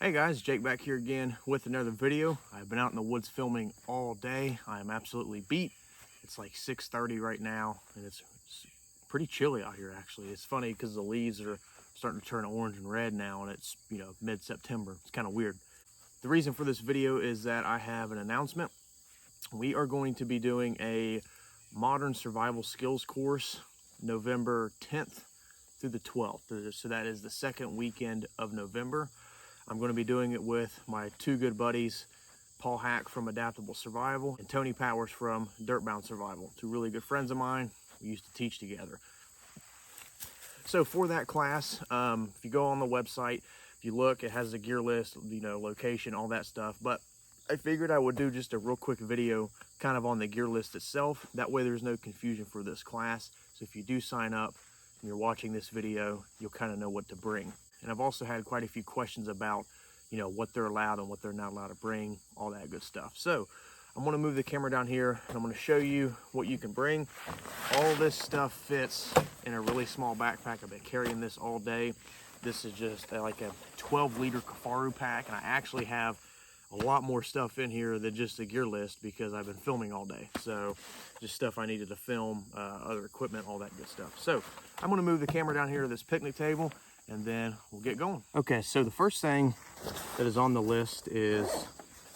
Hey guys, Jake back here again with another video. I've been out in the woods filming all day. I am absolutely beat. It's like 6:30 right now and it's pretty chilly out here actually. It's funny because the leaves are starting to turn orange and red now and it's, mid-September. It's kind of weird. The reason for this video is that I have an announcement. We are going to be doing a modern survival skills course November 10th through the 12th. So that is the second weekend of November. I'm going to be doing it with my two good buddies, Paul Hack from Adaptable Survival and Tony Powers from Dirtbound Survival. Two really good friends of mine. We used to teach together. So for that class, if you go on the website, if you look, it has the gear list, location, all that stuff. But I figured I would do just a real quick video kind of on the gear list itself. That way there's no confusion for this class. So if you do sign up and you're watching this video, you'll kind of know what to bring. And I've also had quite a few questions about, what they're allowed and what they're not allowed to bring, all that good stuff. So I'm going to move the camera down here and I'm going to show you what you can bring. All this stuff fits in a really small backpack. I've been carrying this all day. This is just like a 12-liter Kafaru pack, and I actually have a lot more stuff in here than just the gear list because I've been filming all day. So just stuff I needed to film, other equipment, all that good stuff. So I'm going to move the camera down here to this picnic table and then we'll get going. Okay, so the first thing that is on the list is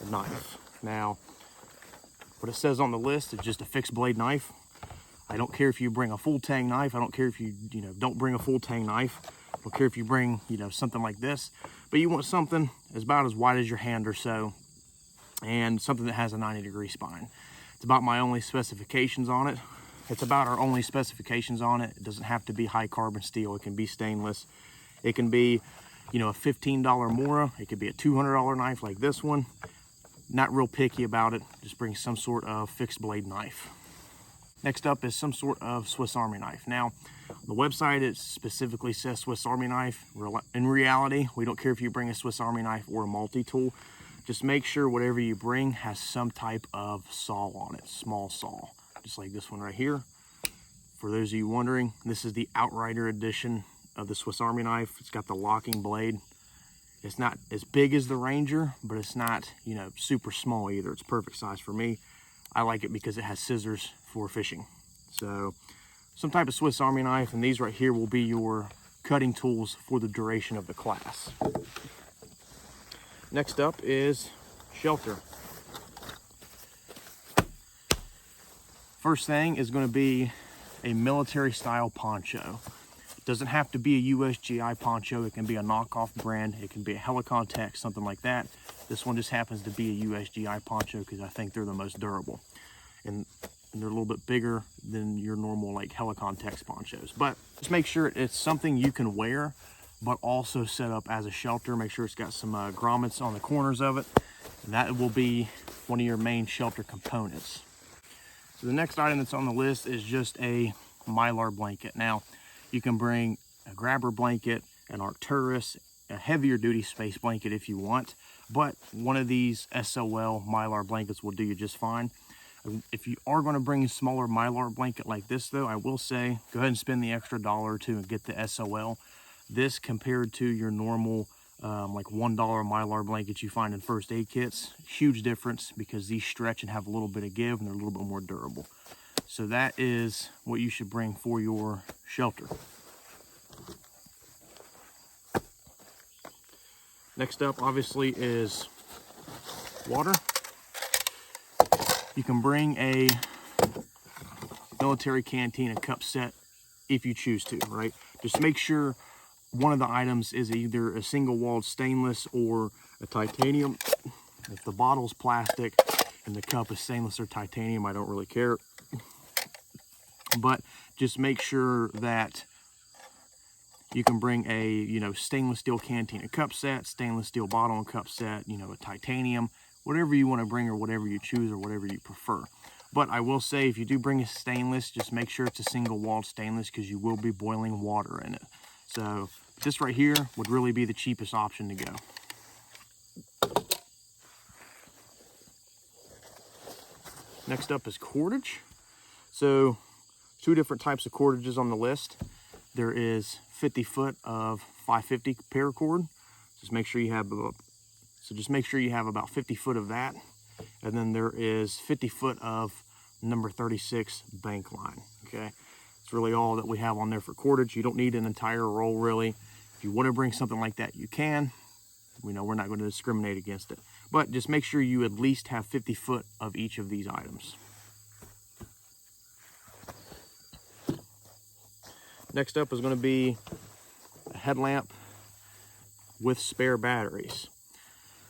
a knife. Now, what it says on the list is just a fixed blade knife. I don't care if you bring a full tang knife. I don't care if you, don't bring a full tang knife. I don't care if you bring, something like this, but you want something about as wide as your hand or so, and something that has a 90-degree spine. It's about my only specifications on it. It's about our only specifications on it. It doesn't have to be high carbon steel. It can be stainless. It can be, a $15 Mora. It could be a $200 knife like this one. Not real picky about it. Just bring some sort of fixed blade knife. Next up is some sort of Swiss Army knife. Now, on the website, it specifically says Swiss Army knife. In reality, we don't care if you bring a Swiss Army knife or a multi-tool. Just make sure whatever you bring has some type of saw on it, small saw. Just like this one right here. For those of you wondering, this is the Outrider edition of the Swiss Army knife. It's got the locking blade. It's not as big as the Ranger, but it's not, super small either. It's perfect size for me. I like it because it has scissors for fishing. So some type of Swiss Army knife, and these right here will be your cutting tools for the duration of the class. Next up is shelter. First thing is going to be a military style poncho. It doesn't have to be a USGI poncho. It can be a knockoff brand. It can be a Helicon Tech, something like that. This one just happens to be a USGI poncho because I think they're the most durable. And they're a little bit bigger than your normal like Helicon Tech ponchos. But just make sure it's something you can wear, but also set up as a shelter. Make sure it's got some grommets on the corners of it. And that will be one of your main shelter components. So the next item that's on the list is just a Mylar blanket. Now, you can bring a grabber blanket, an Arcturus, a heavier duty space blanket if you want, but one of these SOL Mylar blankets will do you just fine. If you are going to bring a smaller Mylar blanket like this though, I will say, go ahead and spend the extra $1 or $2 and get the SOL. This compared to your normal like $1 Mylar blankets you find in first aid kits, huge difference because these stretch and have a little bit of give and they're a little bit more durable. So that is what you should bring for your shelter. Next up obviously is water. You can bring a military canteen and cup set if you choose to, right? Just make sure one of the items is either a single-walled stainless or a titanium. If the bottle's plastic and the cup is stainless or titanium, I don't really care. But just make sure that you can bring a, stainless steel canteen and cup set, stainless steel bottle and cup set, a titanium, whatever you want to bring or whatever you choose or whatever you prefer. But I will say, if you do bring a stainless, just make sure it's a single-walled stainless because you will be boiling water in it. So this right here would really be the cheapest option to go. Next up is cordage. So two different types of cordages on the list. There is 50 foot of 550 paracord. Just make sure you have So just make sure you have about 50 foot of that. And then there is 50 foot of number 36 bank line, okay? It's really all that we have on there for cordage. You don't need an entire roll, really. If you want to bring something like that, you can. We know we're not going to discriminate against it. But just make sure you at least have 50 foot of each of these items. Next up is going to be a headlamp with spare batteries.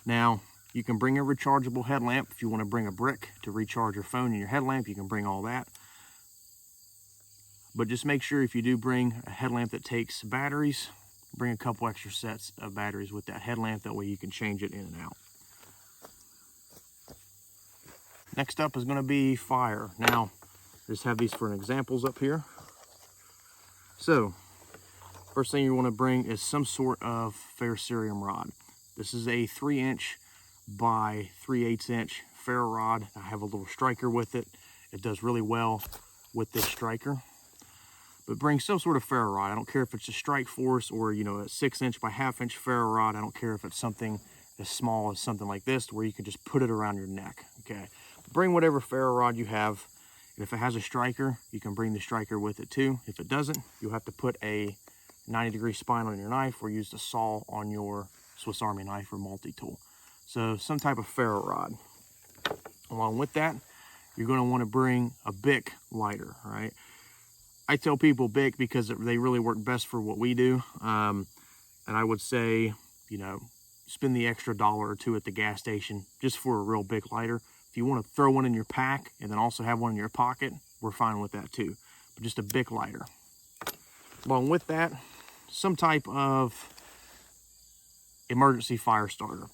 Now, you can bring a rechargeable headlamp. If you want to bring a brick to recharge your phone and your headlamp, you can bring all that. But just make sure if you do bring a headlamp that takes batteries, bring a couple extra sets of batteries with that headlamp. That way you can change it in and out. Next up is going to be fire. Now, I just have these for examples up here. So, first thing you want to bring is some sort of ferrocerium rod. This is a 3-inch by 3/8 inch ferro rod. I have a little striker with it. It does really well with this striker. But bring some sort of ferro rod. I don't care if it's a Strike Force or, you know, a 6-inch by 1/2 inch ferro rod. I don't care if it's something as small as something like this, where you can just put it around your neck, okay? Bring whatever ferro rod you have. And if it has a striker, you can bring the striker with it too. If it doesn't, you'll have to put a 90-degree spine on your knife or use the saw on your Swiss Army knife or multi-tool. So some type of ferro rod. Along with that, you're going to want to bring a Bic lighter, right? I tell people Bic because they really work best for what we do. And I would say, you know, spend the extra $1 or $2 at the gas station just for a real Bic lighter. If you want to throw one in your pack and then also have one in your pocket, we're fine with that too. But just a Bic lighter. Along with that, some type of emergency fire starter.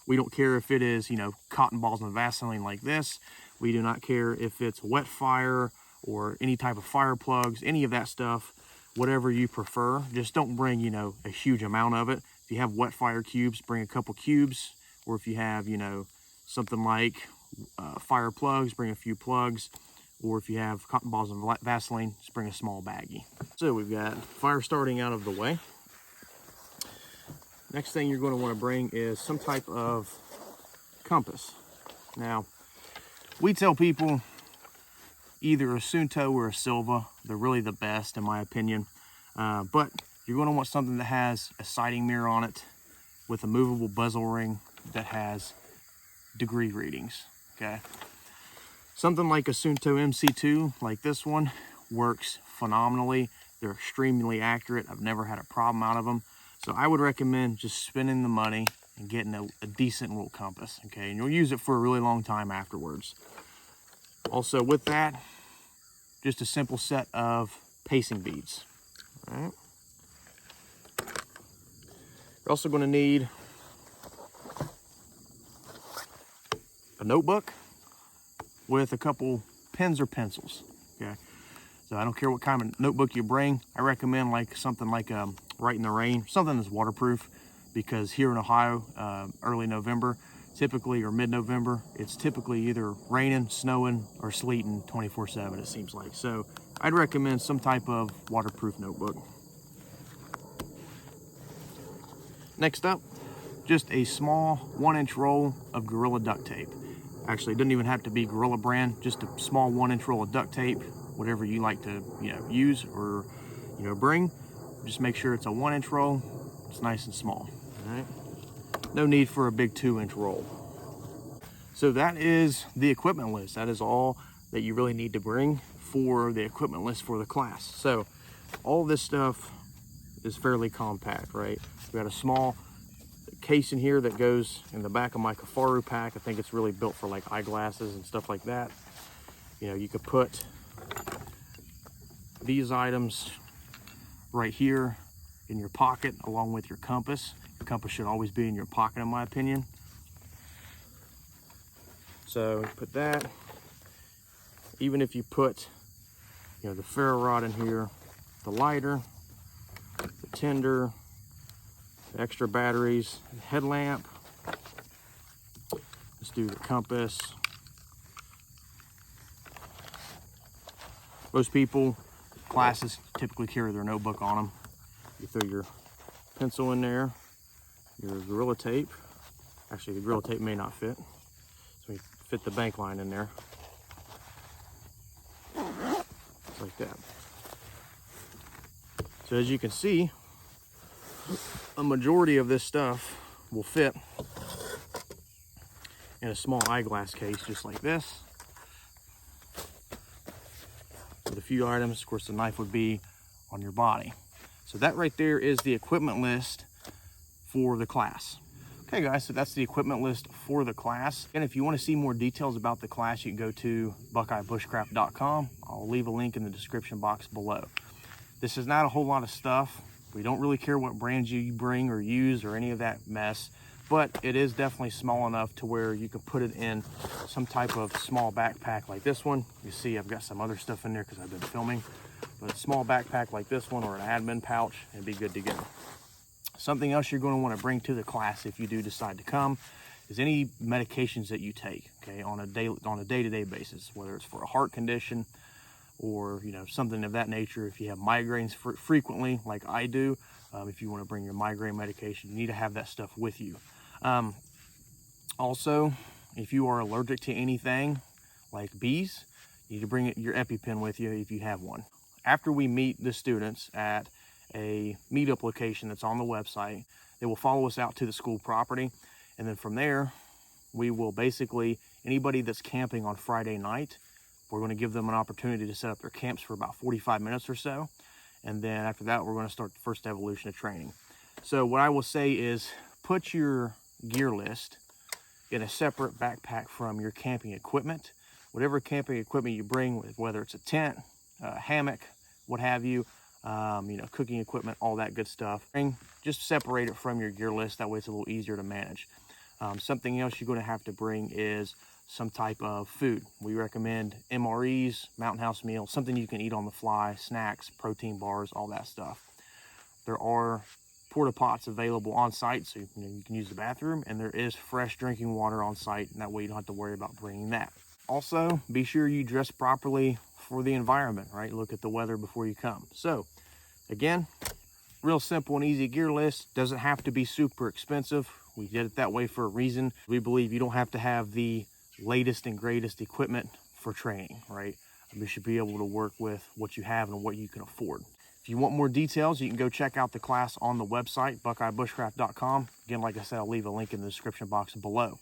We don't care if it is, you know, cotton balls and Vaseline like this. We do not care if it's wet fire or any type of fire plugs, any of that stuff, whatever you prefer. Just don't bring, you know, a huge amount of it. If you have wet fire cubes, bring a couple cubes. Or if you have, you know, something like fire plugs, bring a few plugs. Or if you have cotton balls and Vaseline, just bring a small baggie. So we've got fire starting out of the way. Next thing you're going to want to bring is some type of compass. Now, we tell people either a Sunto or a Silva. They're really the best in my opinion. But you're going to want something that has a sighting mirror on it with a movable bezel ring that has degree readings, okay? Something like a Sunto MC2, like this one, works phenomenally. They're extremely accurate. I've never had a problem out of them. So I would recommend just spending the money and getting a decent little compass, okay? And you'll use it for a really long time afterwards. Also with that, just a simple set of pacing beads, all right? You're also gonna need a notebook with a couple pens or pencils, okay? So I don't care what kind of notebook you bring. I recommend like something like Write in the Rain, something that's waterproof, because here in Ohio, early November, typically, or mid-November, it's typically either raining, snowing, or sleeting 24/7, it seems like. So I'd recommend some type of waterproof notebook. Next up, just a small 1-inch roll of Gorilla duct tape. Actually, it doesn't even have to be Gorilla brand, just a small 1-inch roll of duct tape, whatever you like to, you know, use or, you know, bring. Just make sure it's a 1-inch roll. It's nice and small, all right? No need for a big 2-inch roll. So that is the equipment list. That is all that you really need to bring for the equipment list for the class. So all this stuff is fairly compact, right? We got a small case in here that goes in the back of my Kafaru pack. I think it's really built for like eyeglasses and stuff like that. You know, you could put these items right here in your pocket along with your compass. Your compass should always be in your pocket, in my opinion. So put that. Even if you put, you know, the ferro rod in here, the lighter, the tinder, the extra batteries, the headlamp. Let's do the compass. Most people, classes typically carry their notebook on them. You throw your pencil in there, your Gorilla tape, Actually, the grill tape may not fit. So we fit the bank line in there. Just like that. So as you can see, a majority of this stuff will fit in a small eyeglass case just like this. With a few items, of course, the knife would be on your body. So that right there is the equipment list for the class. Okay guys, so that's the equipment list for the class. And if you want to see more details about the class, you can go to buckeyebushcraft.com. I'll leave a link in the description box below. This is not a whole lot of stuff. We don't really care what brands you bring or use or any of that mess, but it is definitely small enough to where you can put it in some type of small backpack like this one. You see I've got some other stuff in there because I've been filming, but a small backpack like this one or an admin pouch and be good to go. Something else you're going to want to bring to the class if you do decide to come is any medications that you take, okay, on a day-to-day basis, whether it's for a heart condition or, you know, something of that nature. If you have migraines frequently, like I do, if you want to bring your migraine medication, you need to have that stuff with you. Also, if you are allergic to anything like bees, you need to bring your EpiPen with you if you have one. After we meet the students at a meetup location that's on the website, they will follow us out to the school property, and then from there we will basically, anybody that's camping on Friday night, we're going to give them an opportunity to set up their camps for about 45 minutes or so, and then after that we're going to start the first evolution of training. So what I will say is put your gear list in a separate backpack from your camping equipment. Whatever camping equipment you bring, whether it's a tent, a hammock, what have you, you know, cooking equipment, all that good stuff. Just separate it from your gear list. That way it's a little easier to manage. Something else you're going to have to bring is some type of food. We recommend MREs, Mountain House meals, something you can eat on the fly, snacks, protein bars, all that stuff. There are porta pots available on site, so you can use the bathroom, and there is fresh drinking water on site, and that way you don't have to worry about bringing that. Also, be sure you dress properly for the environment, right? Look at the weather before you come. So again, real simple and easy gear list. Doesn't have to be super expensive. We did it that way for a reason. We believe you don't have to have the latest and greatest equipment for training, right? You should be able to work with what you have and what you can afford. If you want more details, you can go check out the class on the website, buckeyebushcraft.com. Again, like I said, I'll leave a link in the description box below.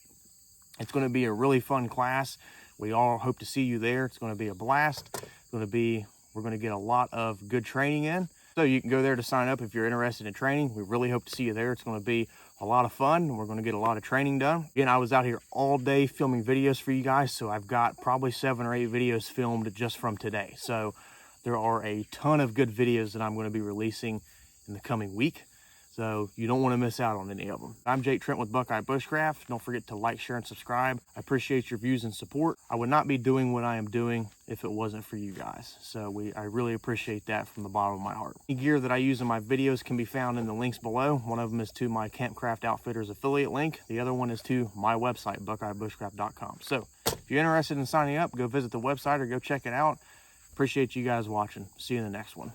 It's going to be a really fun class. We all hope to see you there. It's going to be a blast. We're going to get a lot of good training in. So you can go there to sign up if you're interested in training. We really hope to see you there. It's going to be a lot of fun. We're going to get a lot of training done. Again, I was out here all day filming videos for you guys, so I've got probably 7 or 8 videos filmed just from today. So there are a ton of good videos that I'm going to be releasing in the coming week. So you don't want to miss out on any of them. I'm Jake Trent with Buckeye Bushcraft. Don't forget to like, share, and subscribe. I appreciate your views and support. I would not be doing what I am doing if it wasn't for you guys. So I really appreciate that from the bottom of my heart. Any gear that I use in my videos can be found in the links below. One of them is to my Campcraft Outfitters affiliate link. The other one is to my website, buckeyebushcraft.com. So if you're interested in signing up, go visit the website or go check it out. Appreciate you guys watching. See you in the next one.